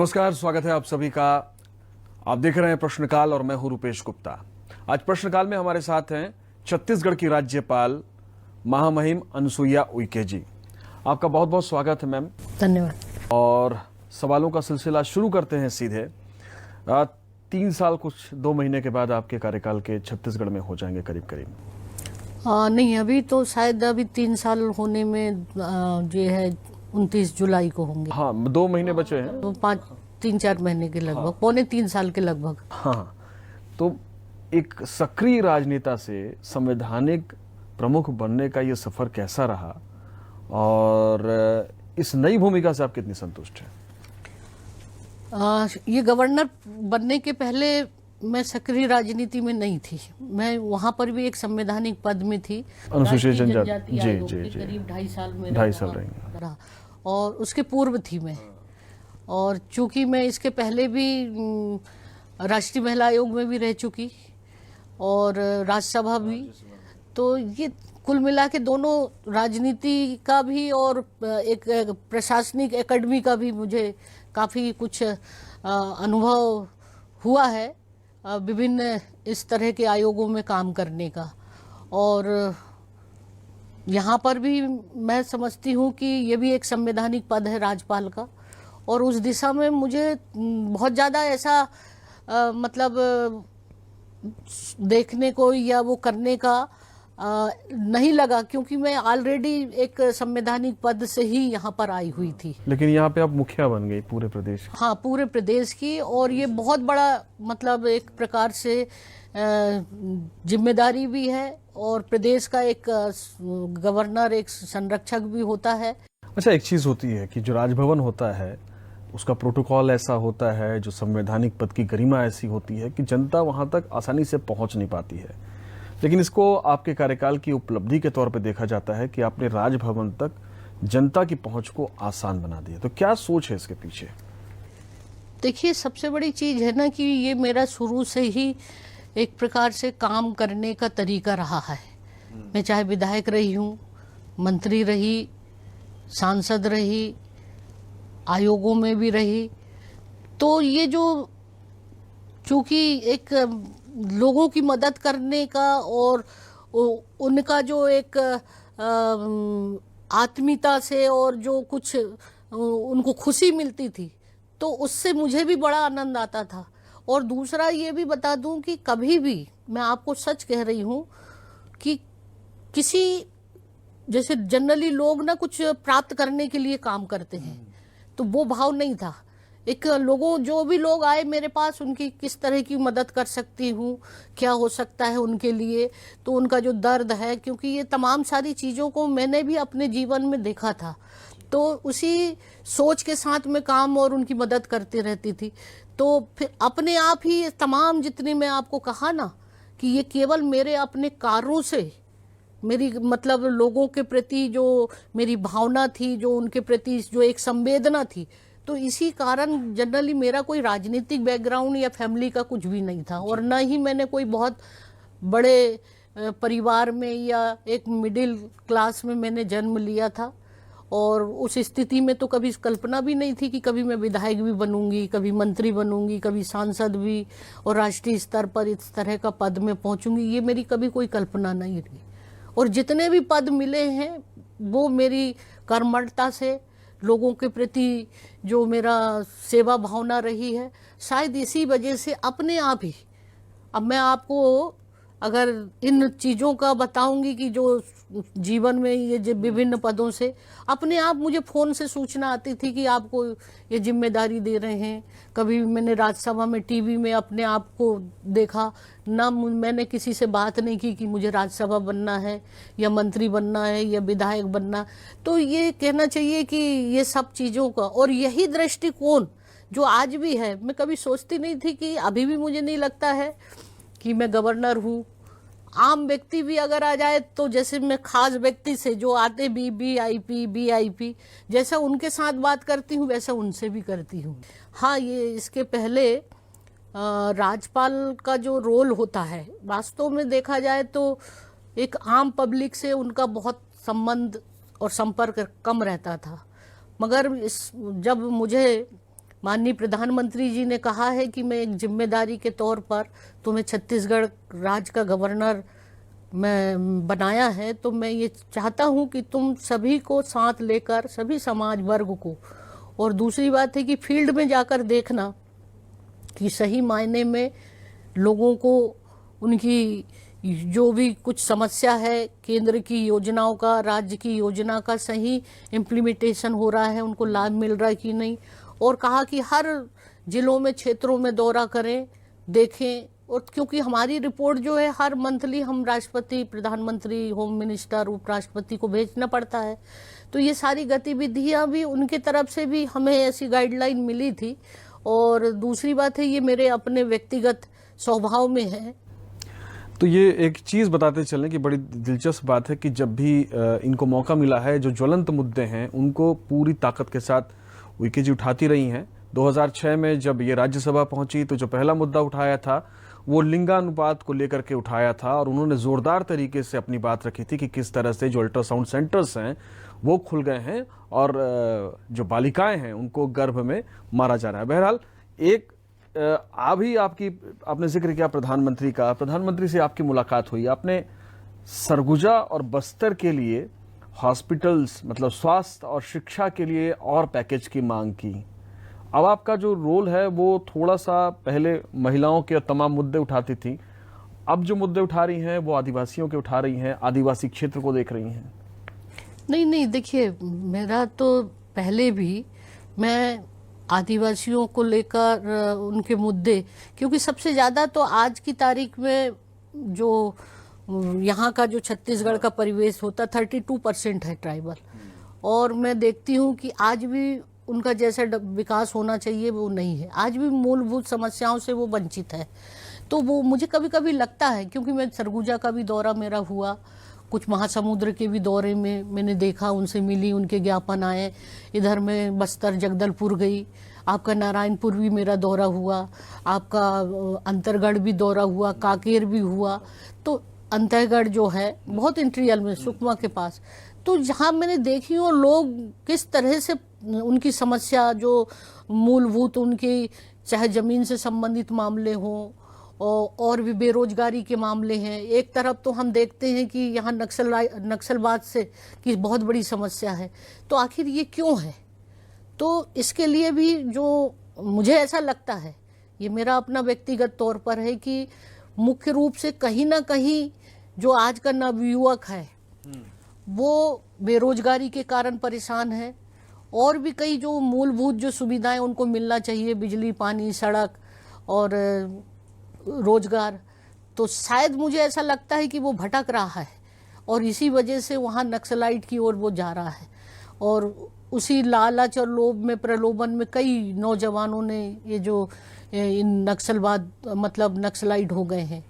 नमस्कार, स्वागत है आप सभी का। आप देख रहे हैं प्रश्नकाल और मैं हूं रुपेश गुप्ता। आज प्रश्नकाल में हमारे साथ हैं छत्तीसगढ़ की राज्यपाल महामहिम अनसुईया उइके जी। आपका बहुत बहुत स्वागत है मैम। धन्यवाद। और सवालों का सिलसिला शुरू करते हैं सीधे। 3 साल कुछ 2 महीने के बाद आपके कार्यकाल के छत्तीसगढ़ में हो जाएंगे करीब करीब। नहीं, अभी तो शायद अभी 3 साल होने में जो है 29 जुलाई को होंगे। हाँ, 2 महीने बचे हैं तो 3-4 महीने के लगभग। हाँ। पौने 3 साल के लगभग। हाँ, तो एक सक्रिय राजनेता से संवैधानिक प्रमुख बनने का ये सफर कैसा रहा और इस नई भूमिका से आप कितनी संतुष्ट हैं? ये गवर्नर बनने के पहले मैं सक्रिय राजनीति में नहीं थी। मैं वहां पर भी एक संवैधानिक पद में थी, अनुसूचित जनजाति जी करीब 2.5 साल में 2.5 साल रही, और उसके पूर्व थी मैं। और चूंकि मैं इसके पहले भी राष्ट्रीय महिला आयोग में भी रह चुकी और राज्यसभा भी, तो ये कुल मिला के दोनों राजनीति का भी और एक प्रशासनिक एकेडमी का भी मुझे काफ़ी कुछ अनुभव हुआ है विभिन्न इस तरह के आयोगों में काम करने का। और यहाँ पर भी मैं समझती हूँ कि ये भी एक संवैधानिक पद है राज्यपाल का, और उस दिशा में मुझे बहुत ज़्यादा ऐसा मतलब देखने को या वो करने का नहीं लगा, क्योंकि मैं ऑलरेडी एक संवैधानिक पद से ही यहाँ पर आई हुई थी। लेकिन यहाँ पे आप मुखिया बन गई पूरे प्रदेश की। हाँ, पूरे प्रदेश की, और ये बहुत बड़ा मतलब एक प्रकार से जिम्मेदारी भी है, और प्रदेश का एक गवर्नर एक संरक्षक भी होता है। अच्छा, एक चीज होती है कि जो राजभवन होता है उसका प्रोटोकॉल ऐसा होता है, जो संवैधानिक पद की गरिमा ऐसी होती है कि जनता वहां तक आसानी से पहुंच नहीं पाती है। लेकिन इसको आपके कार्यकाल की उपलब्धि के तौर पे देखा जाता है कि आपने राजभवन तक जनता की पहुंच को आसान बना दिया। तो क्या सोच है इसके पीछे? देखिए, सबसे बड़ी चीज है ना कि ये मेरा शुरू से ही एक प्रकार से काम करने का तरीका रहा है। मैं चाहे विधायक रही हूँ, मंत्री रही, सांसद रही, आयोगों में भी रही, तो ये जो चूंकि एक लोगों की मदद करने का और उनका जो एक आत्मीयता से और जो कुछ उनको खुशी मिलती थी, तो उससे मुझे भी बड़ा आनंद आता था। और दूसरा ये भी बता दूं कि कभी भी, मैं आपको सच कह रही हूं, कि किसी जैसे जनरली लोग ना कुछ प्राप्त करने के लिए काम करते हैं, तो वो भाव नहीं था। एक लोगों जो भी लोग आए मेरे पास, उनकी किस तरह की मदद कर सकती हूँ, क्या हो सकता है उनके लिए, तो उनका जो दर्द है, क्योंकि ये तमाम सारी चीज़ों को मैंने भी अपने जीवन में देखा था, तो उसी सोच के साथ मैं काम और उनकी मदद करती रहती थी। तो फिर अपने आप ही तमाम जितनी मैं आपको कहा ना कि ये केवल मेरे अपने कार्यों से, मेरी मतलब लोगों के प्रति जो मेरी भावना थी, जो उनके प्रति जो एक संवेदना थी, तो इसी कारण जनरली मेरा कोई राजनीतिक बैकग्राउंड या फैमिली का कुछ भी नहीं था, और न ही मैंने कोई बहुत बड़े परिवार में या एक मिडिल क्लास में मैंने जन्म लिया था। और उस स्थिति में तो कभी कल्पना भी नहीं थी कि कभी मैं विधायक भी बनूंगी, कभी मंत्री बनूंगी, कभी सांसद भी, और राष्ट्रीय स्तर पर इस तरह का पद में पहुंचूंगी, ये मेरी कभी कोई कल्पना नहीं रही। और जितने भी पद मिले हैं वो मेरी कर्मठता से, लोगों के प्रति जो मेरा सेवा भावना रही है, शायद इसी वजह से अपने आप ही। अब मैं आपको अगर इन चीज़ों का बताऊंगी कि जो जीवन में ये जो विभिन्न पदों से अपने आप मुझे फ़ोन से सूचना आती थी कि आपको ये जिम्मेदारी दे रहे हैं। कभी मैंने राज्यसभा में टीवी में अपने आप को देखा ना, मैंने किसी से बात नहीं की कि मुझे राज्यसभा बनना है या मंत्री बनना है या विधायक बनना। तो ये कहना चाहिए कि ये सब चीज़ों का, और यही दृष्टिकोण जो आज भी है, मैं कभी सोचती नहीं थी कि अभी भी मुझे नहीं लगता है कि मैं गवर्नर हूँ। आम व्यक्ति भी अगर आ जाए तो जैसे मैं खास व्यक्ति से जो आते वीआईपी जैसा उनके साथ बात करती हूँ वैसा उनसे भी करती हूँ। हाँ, ये इसके पहले राज्यपाल का जो रोल होता है, वास्तव में देखा जाए तो एक आम पब्लिक से उनका बहुत संबंध और संपर्क कम रहता था। मगर जब मुझे माननीय प्रधानमंत्री जी ने कहा है कि मैं एक जिम्मेदारी के तौर पर तुम्हें छत्तीसगढ़ राज्य का गवर्नर मैं बनाया है, तो मैं ये चाहता हूँ कि तुम सभी को साथ लेकर, सभी समाज वर्ग को, और दूसरी बात है कि फील्ड में जाकर देखना कि सही मायने में लोगों को उनकी जो भी कुछ समस्या है, केंद्र की योजनाओं का, राज्य की योजना का सही इम्प्लीमेंटेशन हो रहा है, उनको लाभ मिल रहा है कि नहीं। और कहा कि हर जिलों में, क्षेत्रों में दौरा करें, देखें, और क्योंकि हमारी रिपोर्ट जो है हर मंथली हम राष्ट्रपति, प्रधानमंत्री, होम मिनिस्टर, उपराष्ट्रपति को भेजना पड़ता है, तो ये सारी गतिविधियां भी उनके तरफ से भी हमें ऐसी गाइडलाइन मिली थी। और दूसरी बात है, ये मेरे अपने व्यक्तिगत स्वभाव में है। तो ये एक चीज़ बताते चलें कि बड़ी दिलचस्प बात है कि जब भी इनको मौका मिला है, जो ज्वलंत मुद्दे हैं उनको पूरी ताकत के साथ विकी जी उठाती रही हैं। 2006 में जब ये राज्यसभा पहुंची तो जो पहला मुद्दा उठाया था वो लिंगानुपात को लेकर के उठाया था, और उन्होंने जोरदार तरीके से अपनी बात रखी थी कि किस तरह से जो अल्ट्रासाउंड सेंटर्स हैं वो खुल गए हैं और जो बालिकाएं हैं उनको गर्भ में मारा जा रहा है। बहरहाल एक अभी आपने जिक्र किया प्रधानमंत्री का, प्रधानमंत्री से आपकी मुलाकात हुई, आपने सरगुजा और बस्तर के लिए हॉस्पिटल्स, मतलब स्वास्थ्य और शिक्षा के लिए और पैकेज की मांग की। अब आपका जो रोल है वो थोड़ा सा, पहले महिलाओं के तमाम मुद्दे उठाती थी, अब जो मुद्दे उठा रही हैं वो आदिवासियों के उठा रही हैं, आदिवासी क्षेत्र को देख रही हैं। नहीं, देखिए, मेरा तो पहले भी मैं आदिवासियों को लेकर उनके मुद्दे, क्योंकि सबसे ज़्यादा तो आज की तारीख में जो यहाँ का जो छत्तीसगढ़ का परिवेश होता 32% है ट्राइबल, और मैं देखती हूँ कि आज भी उनका जैसा विकास होना चाहिए वो नहीं है, आज भी मूलभूत समस्याओं से वो वंचित है। तो वो मुझे कभी कभी लगता है, क्योंकि मैं सरगुजा का भी दौरा मेरा हुआ, कुछ महासमुद्र के भी दौरे में मैंने देखा, उनसे मिली, उनके ज्ञापन आए, इधर मैं बस्तर जगदलपुर गई, आपका नारायणपुर भी मेरा दौरा हुआ, आपका अंतरगढ़ भी दौरा हुआ, कांकेर भी हुआ, तो अंतरगढ़ जो है बहुत इंटीरियर में सुकमा के पास, तो जहाँ मैंने देखी हूँ लोग किस तरह से उनकी समस्या जो मूलभूत उनकी, चाहे ज़मीन से संबंधित मामले हों और भी बेरोजगारी के मामले हैं। एक तरफ तो हम देखते हैं कि यहाँ नक्सलवाद से की बहुत बड़ी समस्या है, तो आखिर ये क्यों है? तो इसके लिए भी जो मुझे ऐसा लगता है, ये मेरा अपना व्यक्तिगत तौर पर है कि मुख्य रूप से कहीं ना कहीं जो आज का नवयुवक है वो बेरोजगारी के कारण परेशान है, और भी कई जो मूलभूत जो सुविधाएं उनको मिलना चाहिए, बिजली, पानी, सड़क और रोजगार, तो शायद मुझे ऐसा लगता है कि वो भटक रहा है, और इसी वजह से वहाँ नक्सलाइट की ओर वो जा रहा है, और उसी लालच और लोभ में, प्रलोभन में कई नौजवानों ने ये जो इन नक्सलवाद, मतलब नक्सलाइट हो गए हैं।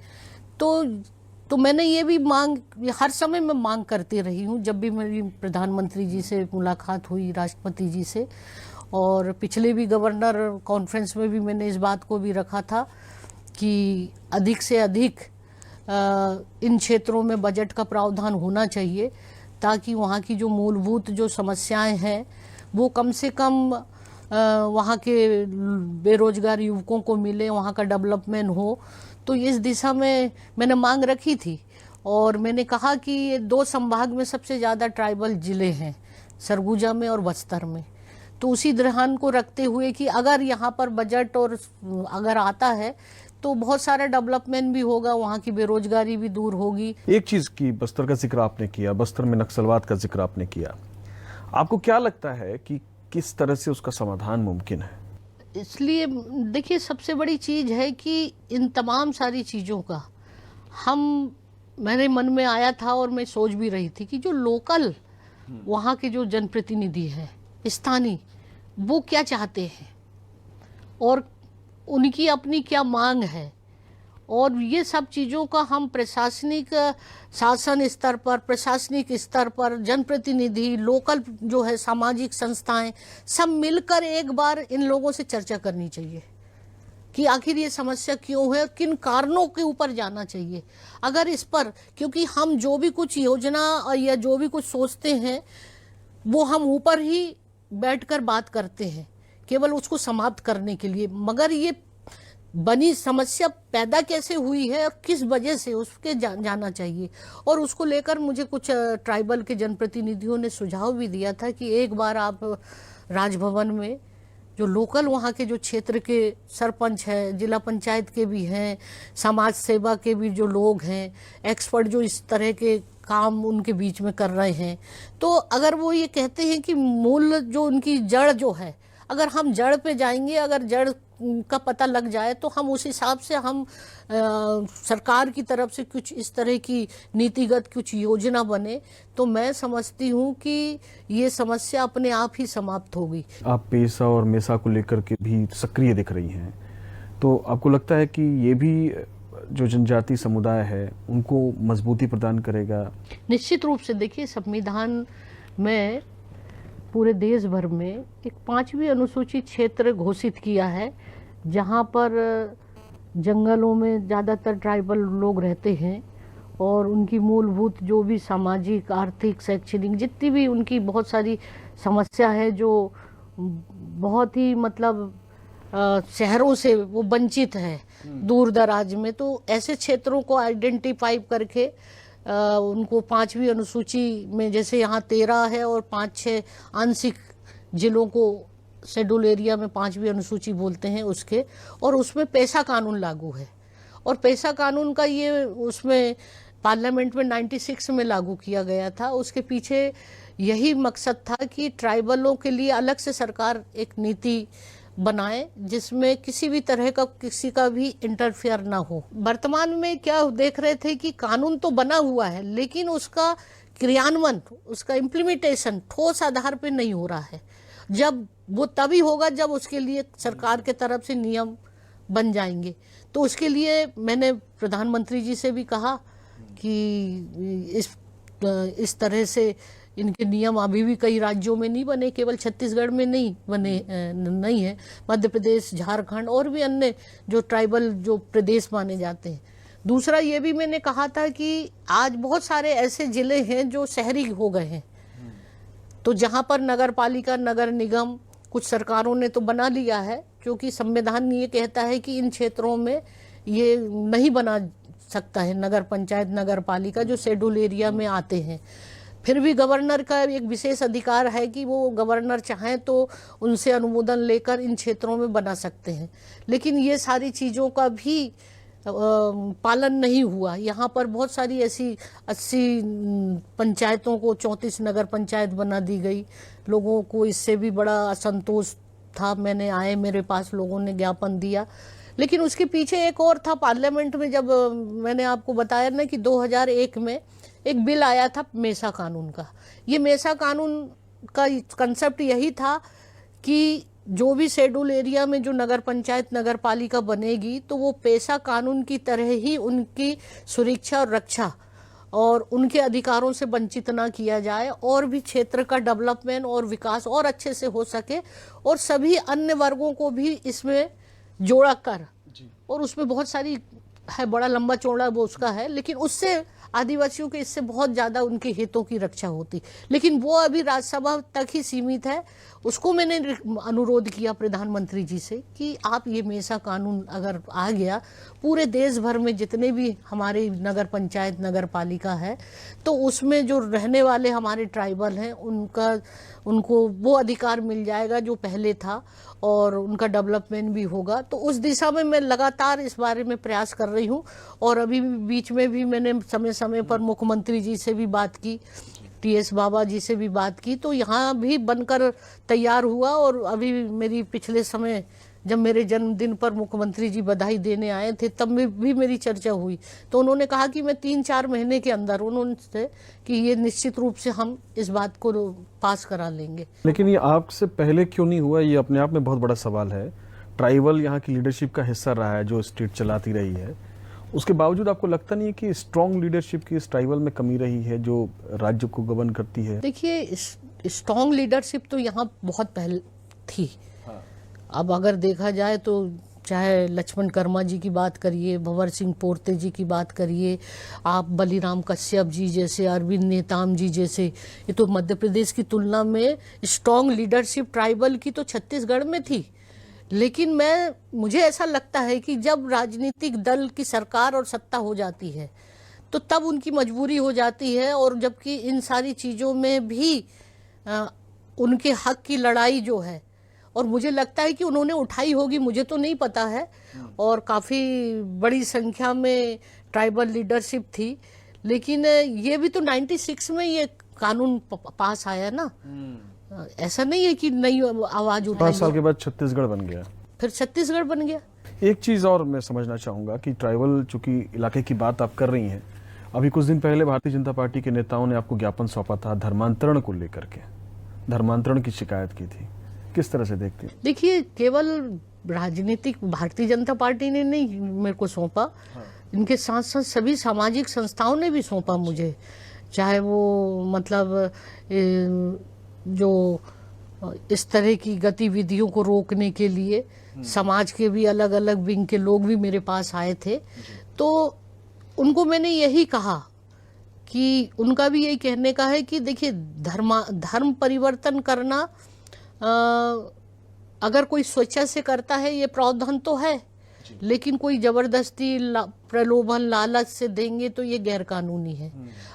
तो मैंने ये भी मांग, हर समय मैं मांग करती रही हूँ, जब भी मेरी प्रधानमंत्री जी से मुलाकात हुई, राष्ट्रपति जी से, और पिछले भी गवर्नर कॉन्फ्रेंस में भी मैंने इस बात को भी रखा था कि अधिक से अधिक इन क्षेत्रों में बजट का प्रावधान होना चाहिए, ताकि वहाँ की जो मूलभूत जो समस्याएं हैं वो कम से कम वहाँ के बेरोजगार युवकों को मिले, वहाँ का डेवलपमेंट हो। तो इस दिशा में मैंने मांग रखी थी, और मैंने कहा कि ये 2 संभाग में सबसे ज़्यादा ट्राइबल जिले हैं, सरगुजा में और बस्तर में, तो उसी ध्यान को रखते हुए कि अगर यहाँ पर बजट और अगर आता है तो बहुत सारा डेवलपमेंट भी होगा, वहाँ की बेरोजगारी भी दूर होगी। एक चीज की, बस्तर का जिक्र आपने किया, बस्तर में नक्सलवाद का जिक्र आपने किया, आपको क्या लगता है कि किस तरह से उसका समाधान मुमकिन है? इसलिए देखिए, सबसे बड़ी चीज़ है कि इन तमाम सारी चीज़ों का मेरे मन में आया था, और मैं सोच भी रही थी कि जो लोकल वहाँ के जो जनप्रतिनिधि हैं, स्थानीय, वो क्या चाहते हैं और उनकी अपनी क्या मांग है, और ये सब चीज़ों का हम प्रशासनिक शासन स्तर पर, प्रशासनिक स्तर पर, जनप्रतिनिधि, लोकल जो है सामाजिक संस्थाएं, सब मिलकर एक बार इन लोगों से चर्चा करनी चाहिए कि आखिर ये समस्या क्यों है, किन कारणों के ऊपर जाना चाहिए। अगर इस पर, क्योंकि हम जो भी कुछ योजना या जो भी कुछ सोचते हैं वो हम ऊपर ही बैठकर बात करते हैं केवल उसको समाप्त करने के लिए। मगर ये बनी समस्या पैदा कैसे हुई है और किस वजह से, उसके जाना चाहिए। और उसको लेकर मुझे कुछ ट्राइबल के जनप्रतिनिधियों ने सुझाव भी दिया था कि एक बार आप राजभवन में जो लोकल वहाँ के जो क्षेत्र के सरपंच हैं, जिला पंचायत के भी हैं, समाज सेवा के भी जो लोग हैं, एक्सपर्ट जो इस तरह के काम उनके बीच में कर रहे हैं, तो अगर वो ये कहते हैं कि मूल जो उनकी जड़ जो है, अगर हम जड़ पे जाएंगे, अगर जड़ का पता लग जाए तो हम उस हिसाब से हम सरकार की तरफ से कुछ इस तरह की नीतिगत कुछ योजना बने, तो मैं समझती हूँ कि ये समस्या अपने आप ही समाप्त होगी। आप पेशा और मेसा को लेकर के भी सक्रिय दिख रही हैं, तो आपको लगता है कि ये भी जो जनजाति समुदाय है उनको मजबूती प्रदान करेगा? निश्चित रूप से। देखिए, संविधान में पूरे देश भर में एक 5वीं अनुसूचित क्षेत्र घोषित किया है, जहाँ पर जंगलों में ज़्यादातर ट्राइबल लोग रहते हैं और उनकी मूलभूत जो भी सामाजिक, आर्थिक, शैक्षणिक जितनी भी उनकी बहुत सारी समस्या है, जो बहुत ही मतलब शहरों से वो वंचित है दूर दराज में, तो ऐसे क्षेत्रों को आइडेंटिफाई करके उनको 5वीं अनुसूची में, जैसे यहाँ 13 है और 5-6 आंशिक जिलों को शेड्यूल एरिया में 5वीं अनुसूची बोलते हैं उसके, और उसमें पेशा कानून लागू है। और पेशा कानून का ये उसमें पार्लियामेंट में 96 में लागू किया गया था। उसके पीछे यही मकसद था कि ट्राइबलों के लिए अलग से सरकार एक नीति बनाए जिसमें किसी भी तरह का किसी का भी इंटरफेयर ना हो। वर्तमान में क्या देख रहे थे कि कानून तो बना हुआ है, लेकिन उसका क्रियान्वयन, उसका इम्प्लीमेंटेशन ठोस आधार पे नहीं हो रहा है। जब वो तभी होगा जब उसके लिए सरकार के तरफ से नियम बन जाएंगे। तो उसके लिए मैंने प्रधानमंत्री जी से भी कहा कि इस तरह से इनके नियम अभी भी कई राज्यों में नहीं बने, केवल छत्तीसगढ़ में नहीं बने, नहीं है, मध्य प्रदेश, झारखंड और भी अन्य जो ट्राइबल जो प्रदेश माने जाते हैं। दूसरा ये भी मैंने कहा था कि आज बहुत सारे ऐसे जिले हैं जो शहरी हो गए हैं, तो जहाँ पर नगर पालिका, नगर निगम कुछ सरकारों ने तो बना लिया है, क्योंकि संविधान ये कहता है कि इन क्षेत्रों में ये नहीं बना सकता है नगर पंचायत, नगर पालिका जो शेड्यूल एरिया में आते हैं। फिर भी गवर्नर का एक विशेष अधिकार है कि वो गवर्नर चाहें तो उनसे अनुमोदन लेकर इन क्षेत्रों में बना सकते हैं। लेकिन ये सारी चीज़ों का भी पालन नहीं हुआ। यहाँ पर बहुत सारी ऐसी 80 पंचायतों को 34 नगर पंचायत बना दी गई। लोगों को इससे भी बड़ा असंतोष था। मैंने आए मेरे पास लोगों ने ज्ञापन दिया, लेकिन उसके पीछे एक और था। पार्लियामेंट में जब मैंने आपको बताया ना कि 2001 में एक बिल आया था मेसा कानून का। ये मेसा कानून का कंसेप्ट यही था कि जो भी शेड्यूल एरिया में जो नगर पंचायत, नगर पालिका बनेगी तो वो पेशा कानून की तरह ही उनकी सुरक्षा और रक्षा और उनके अधिकारों से वंचित ना किया जाए, और भी क्षेत्र का डेवलपमेंट और विकास और अच्छे से हो सके, और सभी अन्य वर्गों को भी इसमें जोड़ा कर। और उसमें बहुत सारी है, बड़ा लंबा चौड़ा वो उसका है, लेकिन उससे आदिवासियों के इससे बहुत ज़्यादा उनके हितों की रक्षा होती। लेकिन वो अभी राज्यसभा तक ही सीमित है। उसको मैंने अनुरोध किया प्रधानमंत्री जी से कि आप ये मेसा कानून अगर आ गया पूरे देश भर में जितने भी हमारे नगर पंचायत, नगर पालिका है, तो उसमें जो रहने वाले हमारे ट्राइबल हैं उनको वो अधिकार मिल जाएगा जो पहले था, और उनका डेवलपमेंट भी होगा। तो उस दिशा में मैं लगातार इस बारे में प्रयास कर रही हूँ। और अभी बीच में भी मैंने समय समय पर मुख्यमंत्री जी से भी बात की, TS बाबा जी से भी बात की, तो यहाँ भी बनकर तैयार हुआ। और अभी मेरी पिछले समय जब मेरे जन्मदिन पर मुख्यमंत्री जी बधाई देने आए थे तब में भी मेरी चर्चा हुई, तो उन्होंने कहा कि मैं 3-4 महीने के अंदर उन्होंने कि ये निश्चित रूप से हम इस बात को पास करा लेंगे। लेकिन ये आपसे पहले क्यों नहीं हुआ, ये अपने आप में बहुत बड़ा सवाल है। ट्राइबल यहाँ की लीडरशिप का हिस्सा रहा है जो स्टेट चलाती रही है, उसके बावजूद आपको लगता नहीं है कि स्ट्रॉन्ग लीडरशिप की इस ट्राइबल में कमी रही है जो राज्य को गवर्न करती है? देखिए, स्ट्रॉन्ग लीडरशिप तो यहाँ बहुत पहले थी। अब अगर देखा जाए तो चाहे लक्ष्मण कर्मा जी की बात करिए, भंवर सिंह पोर्ते जी की बात करिए, आप बलिराम कश्यप जी जैसे, अरविंद नेताम जी जैसे, ये तो मध्य प्रदेश की तुलना में स्ट्रॉन्ग लीडरशिप ट्राइबल की तो छत्तीसगढ़ में थी। लेकिन मुझे ऐसा लगता है कि जब राजनीतिक दल की सरकार और सत्ता हो जाती है तो तब उनकी मजबूरी हो जाती है, और जबकि इन सारी चीज़ों में भी उनके हक की लड़ाई जो है, और मुझे लगता है कि उन्होंने उठाई होगी, मुझे तो नहीं पता है, और काफ़ी बड़ी संख्या में ट्राइबल लीडरशिप थी। लेकिन ये भी तो 96 में ये कानून पास आया ना, ऐसा नहीं है कि नई आवाज उठाई। 5 साल के बाद छत्तीसगढ़ बन गया, फिर छत्तीसगढ़ बन गया। एक चीज़ और मैं समझना चाहूँगा कि ट्राइबल चूंकि इलाके की बात आप कर रही हैं, अभी कुछ दिन पहले भारतीय जनता पार्टी के नेताओं ने आपको ज्ञापन सौंपा था धर्मांतरण को लेकर के, धर्मांतरण की शिकायत की थी, किस तरह से देखते हैं? देखिए, केवल राजनीतिक भारतीय जनता पार्टी ने नहीं मेरे को सौंपा, इनके साथ साथ सभी सामाजिक संस्थाओं ने भी सौंपा मुझे, चाहे वो मतलब जो इस तरह की गतिविधियों को रोकने के लिए समाज के भी अलग अलग विंग के लोग भी मेरे पास आए थे। तो उनको मैंने यही कहा कि उनका भी यही कहने का है कि देखिए, धर्म परिवर्तन करना अगर कोई स्वेच्छा से करता है ये प्रावधान तो है, लेकिन कोई जबरदस्ती प्रलोभन लालच से देंगे तो ये गैर कानूनी है।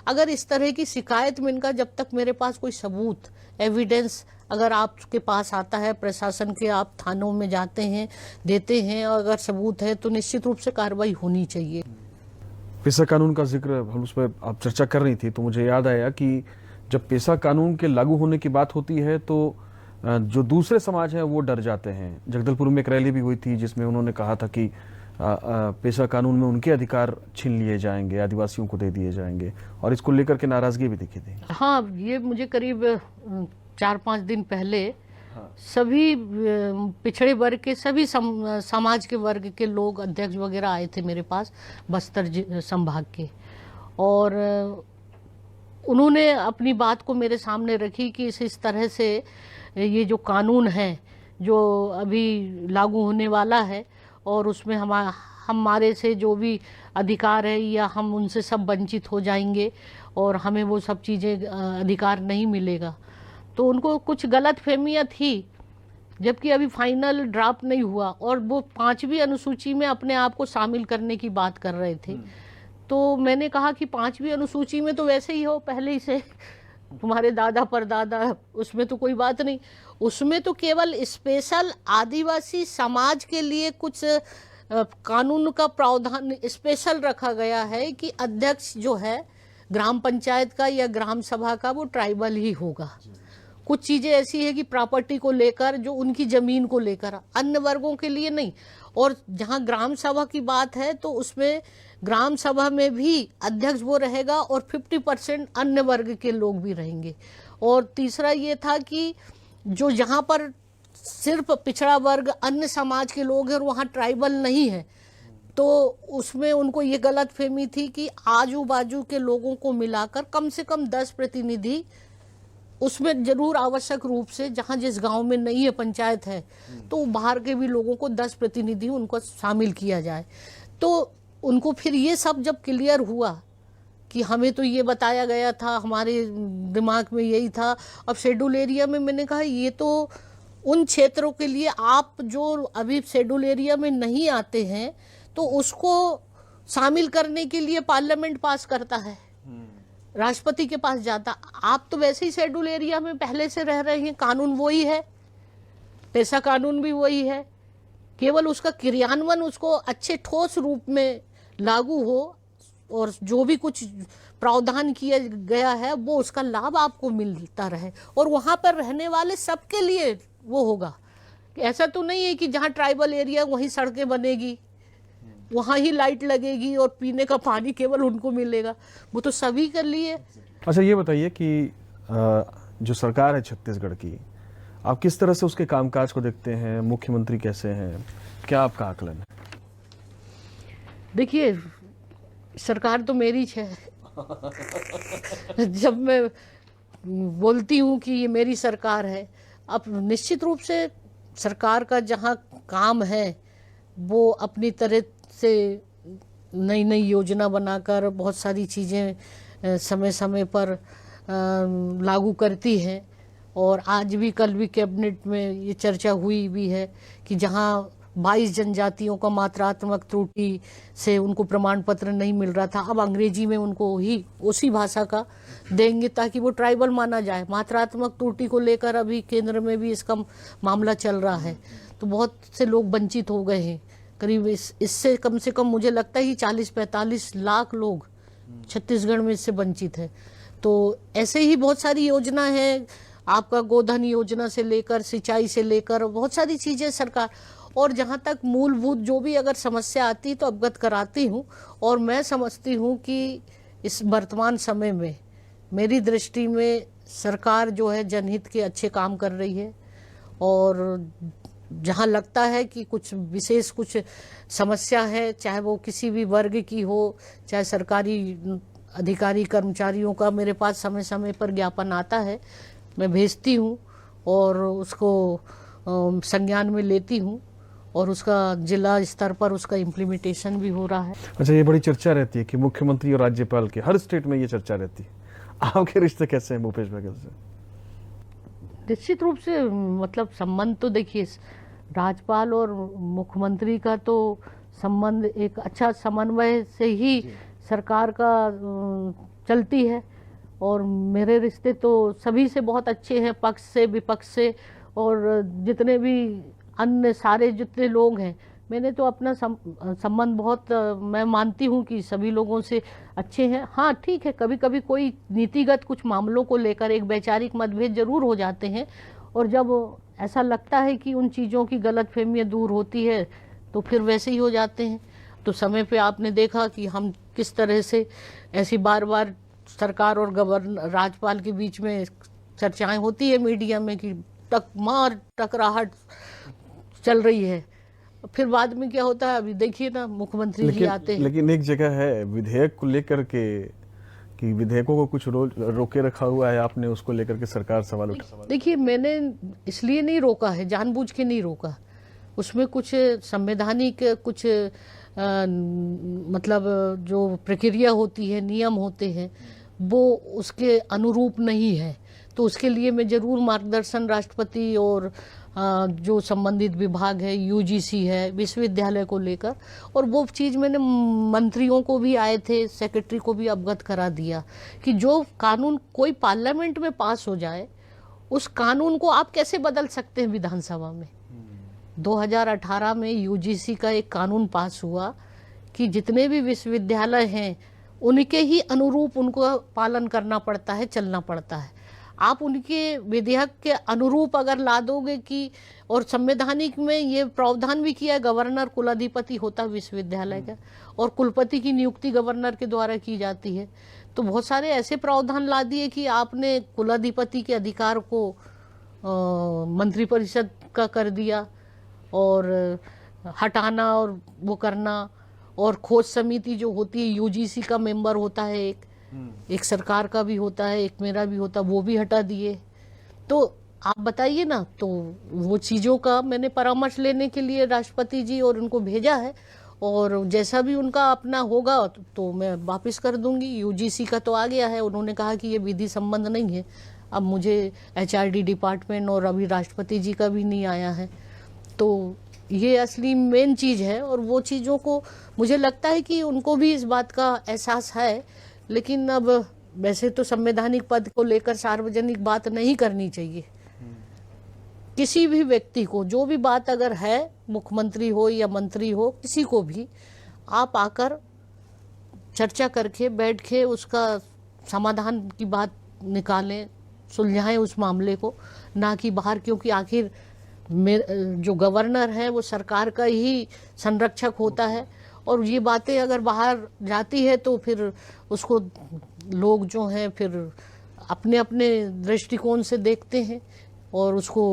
अगर इस तरह की शिकायत में इनका, जब तक मेरे पास कोई सबूत एविडेंस अगर आपके पास आता है, प्रशासन के आप थानों में जाते हैं, देते हैं, और अगर सबूत है तो निश्चित रूप से कार्रवाई होनी चाहिए। पेशा कानून का जिक्र हम उस पर आप चर्चा कर रही थी तो मुझे याद आया कि जब पेशा कानून के लागू होने की बात होती है तो जो दूसरे समाज हैं वो डर जाते हैं। जगदलपुर में एक रैली भी हुई थी जिसमें उन्होंने कहा था कि पेशा कानून में उनके अधिकार छीन लिए जाएंगे, आदिवासियों को दे दिए जाएंगे, और इसको लेकर के नाराजगी भी दिखी थी। हाँ, ये मुझे करीब 4-5 दिन पहले सभी पिछड़े वर्ग के सभी समाज के वर्ग के लोग, अध्यक्ष वगैरह आए थे मेरे पास, बस्तर संभाग के, और उन्होंने अपनी बात को मेरे सामने रखी कि इस तरह से ये जो कानून है जो अभी लागू होने वाला है, और उसमें हमारे से जो भी अधिकार है या हम उनसे सब वंचित हो जाएंगे और हमें वो सब चीज़ें अधिकार नहीं मिलेगा। तो उनको कुछ गलत फहमियाँ थी, जबकि अभी फाइनल ड्राफ्ट नहीं हुआ, और वो 5वीं अनुसूची में अपने आप को शामिल करने की बात कर रहे थे। तो मैंने कहा कि 5वीं अनुसूची में तो वैसे ही हो पहले ही से, तुम्हारे दादा परदादा, उसमें तो कोई बात नहीं, उसमें तो केवल स्पेशल आदिवासी समाज के लिए कुछ कानून का प्रावधान स्पेशल रखा गया है कि अध्यक्ष जो है ग्राम पंचायत का या ग्राम सभा का वो ट्राइबल ही होगा। कुछ चीज़ें ऐसी है कि प्रॉपर्टी को लेकर, जो उनकी ज़मीन को लेकर, अन्य वर्गों के लिए नहीं। और जहाँ ग्राम सभा की बात है तो उसमें ग्राम सभा में भी अध्यक्ष वो रहेगा और 50% अन्य वर्ग के लोग भी रहेंगे। और तीसरा ये था कि जो यहाँ पर सिर्फ पिछड़ा वर्ग अन्य समाज के लोग हैं और वहाँ ट्राइबल नहीं है, तो उसमें उनको ये गलत फहमी थी कि आजू बाजू के लोगों को मिलाकर कम से कम 10 प्रतिनिधि उसमें जरूर आवश्यक रूप से, जहाँ जिस गांव में नहीं है पंचायत है तो बाहर के भी लोगों को 10 प्रतिनिधि उनको शामिल किया जाए। तो उनको फिर ये सब जब क्लियर हुआ कि हमें तो ये बताया गया था, हमारे दिमाग में यही था। अब शेड्यूल एरिया में मैंने कहा ये तो उन क्षेत्रों के लिए, आप जो अभी शेड्यूल एरिया में नहीं आते हैं तो उसको शामिल करने के लिए पार्लियामेंट पास करता है, राष्ट्रपति के पास जाता। आप तो वैसे ही शेड्यूल एरिया में पहले से रह रहे हैं, कानून वही है, पेशा कानून भी वही है, केवल उसका क्रियान्वयन उसको अच्छे ठोस रूप में लागू हो और जो भी कुछ प्रावधान किया गया है वो उसका लाभ आपको मिलता रहे और वहाँ पर रहने वाले सबके लिए वो होगा। ऐसा तो नहीं है कि जहाँ ट्राइबल एरिया वहीं सड़कें बनेगी, वहाँ ही लाइट लगेगी और पीने का पानी केवल उनको मिलेगा, वो तो सभी के लिए। अच्छा, ये बताइए कि जो सरकार है छत्तीसगढ़ की, आप किस तरह से उसके कामकाज को देखते हैं? मुख्यमंत्री कैसे हैं, क्या आपका आकलन है? देखिए, सरकार तो मेरी है। जब मैं बोलती हूँ कि ये मेरी सरकार है, अब निश्चित रूप से सरकार का जहाँ काम है वो अपनी तरह से नई नई योजना बनाकर बहुत सारी चीज़ें समय समय पर लागू करती है। और आज भी कल भी कैबिनेट में ये चर्चा हुई भी है कि जहाँ 22 जनजातियों का मात्रात्मक त्रुटि से उनको प्रमाण पत्र नहीं मिल रहा था, अब अंग्रेजी में उनको ही उसी भाषा का देंगे ताकि वो ट्राइबल माना जाए। मात्रात्मक त्रुटि को लेकर अभी केंद्र में भी इसका मामला चल रहा है, तो बहुत से लोग वंचित हो गए हैं। करीब इससे कम से कम मुझे लगता है कि 40-45 लाख लोग छत्तीसगढ़ में इससे वंचित है। तो ऐसे ही बहुत सारी योजना है, आपका गोधन योजना से लेकर सिंचाई से लेकर बहुत सारी चीज़ें सरकार, और जहाँ तक मूलभूत जो भी अगर समस्या आती है तो अवगत कराती हूँ। और मैं समझती हूँ कि इस वर्तमान समय में मेरी दृष्टि में सरकार जो है जनहित के अच्छे काम कर रही है। और जहाँ लगता है कि कुछ विशेष कुछ समस्या है, चाहे वो किसी भी वर्ग की हो, चाहे सरकारी अधिकारी कर्मचारियों का, मेरे पास समय समय पर ज्ञापन आता है, मैं भेजती हूँ और उसको संज्ञान में लेती हूँ और उसका जिला स्तर पर उसका इम्प्लीमेंटेशन भी हो रहा है। अच्छा, ये बड़ी चर्चा रहती है कि मुख्यमंत्री और राज्यपाल के, हर स्टेट में ये चर्चा रहती है, आपके रिश्ते कैसे हैं भूपेश बघेल से? निश्चित रूप से मतलब संबंध तो देखिए, राज्यपाल और मुख्यमंत्री का तो संबंध एक अच्छा समन्वय से ही सरकार का चलती है। और मेरे रिश्ते तो सभी से बहुत अच्छे हैं, पक्ष से विपक्ष से, और जितने भी अन्य सारे जितने लोग हैं, मैंने तो अपना संबंध बहुत मैं मानती हूँ कि सभी लोगों से अच्छे हैं। हाँ ठीक है, कभी कभी कोई नीतिगत कुछ मामलों को लेकर एक वैचारिक मतभेद जरूर हो जाते हैं, और जब ऐसा लगता है कि उन चीज़ों की गलतफहमियाँ दूर होती है तो फिर वैसे ही हो जाते हैं। तो समय पे आपने देखा कि हम किस तरह से ऐसी बार बार सरकार और राज्यपाल के बीच में चर्चाएं होती है मीडिया में कि टकराहट चल रही है, फिर बाद में क्या होता है अभी देखिए ना, मुख्यमंत्री जी आते हैं। लेकिन एक जगह है विधेयक को लेकर के कि विधेयकों को कुछ रोके रखा हुआ है, आपने उसको लेकर के सरकार सवाल उठा। देखिए, मैंने इसलिए नहीं रोका है, जानबूझ के नहीं रोका। उसमें कुछ संवैधानिक कुछ मतलब जो प्रक्रिया होती है, नियम होते हैं, वो उसके अनुरूप नहीं है। तो उसके लिए मैं जरूर मार्गदर्शन राष्ट्रपति और जो संबंधित विभाग है, यूजीसी है, विश्वविद्यालय को लेकर, और वो चीज़ मैंने मंत्रियों को भी आए थे, सेक्रेटरी को भी अवगत करा दिया कि जो कानून कोई पार्लियामेंट में पास हो जाए, उस कानून को आप कैसे बदल सकते हैं विधानसभा में। 2018 में यूजीसी का एक कानून पास हुआ कि जितने भी विश्वविद्यालय हैं उनके ही अनुरूप उनको पालन करना पड़ता है, चलना पड़ता है। आप उनके विधेयक के अनुरूप अगर ला दोगे कि, और संवैधानिक में ये प्रावधान भी किया है, गवर्नर कुलाधिपति होता है विश्वविद्यालय का, और कुलपति की नियुक्ति गवर्नर के द्वारा की जाती है। तो बहुत सारे ऐसे प्रावधान ला दिए कि आपने कुलाधिपति के अधिकार को मंत्रिपरिषद का कर दिया, और हटाना और वो करना, और खोज समिति जो होती है, यूजीसी का मेंबर होता है एक सरकार का भी होता है, एक मेरा भी होता है, वो भी हटा दिए। तो आप बताइए ना, तो वो चीज़ों का मैंने परामर्श लेने के लिए राष्ट्रपति जी और उनको भेजा है, और जैसा भी उनका अपना होगा तो मैं वापस कर दूंगी। यूजीसी का तो आ गया है, उन्होंने कहा कि ये विधि संबंध नहीं है। अब मुझे एचआरडी डिपार्टमेंट और अभी राष्ट्रपति जी का भी नहीं आया है। तो ये असली मेन चीज़ है, और वो चीज़ों को मुझे लगता है कि उनको भी इस बात का एहसास है। लेकिन अब वैसे तो संवैधानिक पद को लेकर सार्वजनिक बात नहीं करनी चाहिए। किसी भी व्यक्ति को जो भी बात अगर है, मुख्यमंत्री हो या मंत्री हो, किसी को भी आप आकर चर्चा करके बैठ के उसका समाधान की बात निकालें, सुलझाएं उस मामले को, ना कि बाहर। क्योंकि आखिर जो गवर्नर है वो सरकार का ही संरक्षक होता है, और ये बातें अगर बाहर जाती है तो फिर उसको लोग जो हैं फिर अपने अपने दृष्टिकोण से देखते हैं और उसको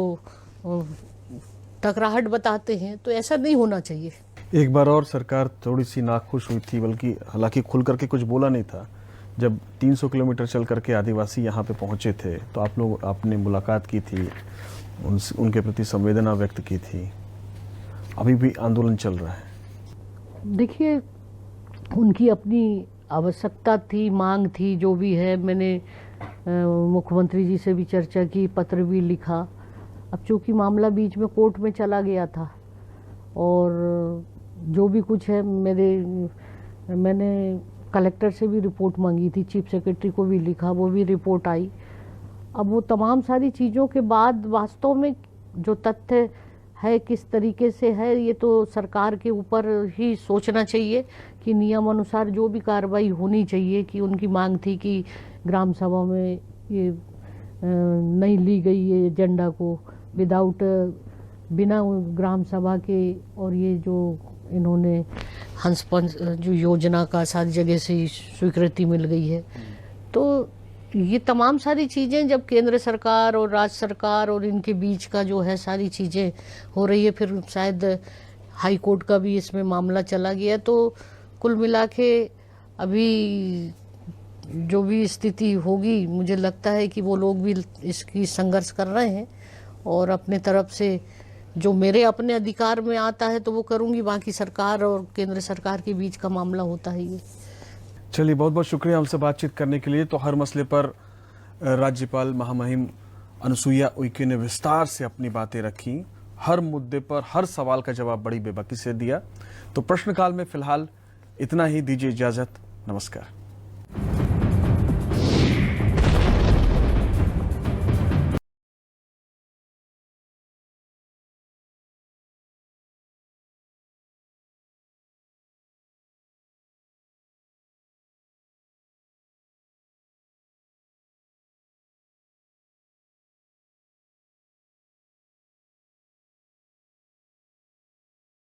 टकराहट बताते हैं। तो ऐसा नहीं होना चाहिए। एक बार और सरकार थोड़ी सी नाखुश हुई थी, बल्कि हालांकि खुल करके कुछ बोला नहीं था, जब 300 किलोमीटर चल करके आदिवासी यहाँ पे पहुँचे थे, तो आपने मुलाकात की थी, उनके प्रति संवेदना व्यक्त की थी, अभी भी आंदोलन चल रहा है? देखिए, उनकी अपनी आवश्यकता थी, मांग थी, जो भी है। मैंने मुख्यमंत्री जी से भी चर्चा की, पत्र भी लिखा। अब चूंकि मामला बीच में कोर्ट में चला गया था और जो भी कुछ है मैंने कलेक्टर से भी रिपोर्ट मांगी थी, चीफ सेक्रेटरी को भी लिखा, वो भी रिपोर्ट आई। अब वो तमाम सारी चीज़ों के बाद वास्तव में जो तथ्य है किस तरीके से है, ये तो सरकार के ऊपर ही सोचना चाहिए कि नियम अनुसार जो भी कार्रवाई होनी चाहिए। कि उनकी मांग थी कि ग्राम सभा में ये नहीं ली गई ये एजेंडा को बिना ग्राम सभा के, और ये जो इन्होंने हंसपंच जो योजना का सारी जगह से स्वीकृति मिल गई है। तो ये तमाम सारी चीज़ें जब केंद्र सरकार और राज्य सरकार और इनके बीच का जो है सारी चीज़ें हो रही है, फिर शायद हाई कोर्ट का भी इसमें मामला चला गया। तो कुल मिला के अभी जो भी स्थिति होगी, मुझे लगता है कि वो लोग भी इसकी संघर्ष कर रहे हैं और अपने तरफ से जो मेरे अपने अधिकार में आता है तो वो करूँगी। बाकी सरकार और केंद्र सरकार के बीच का मामला होता है ये। चलिए, बहुत बहुत शुक्रिया हमसे बातचीत करने के लिए। तो हर मसले पर राज्यपाल महामहिम अनुसुईया उइके ने विस्तार से अपनी बातें रखी, हर मुद्दे पर हर सवाल का जवाब बड़ी बेबाकी से दिया। तो प्रश्नकाल में फिलहाल इतना ही। दीजिए इजाजत, नमस्कार।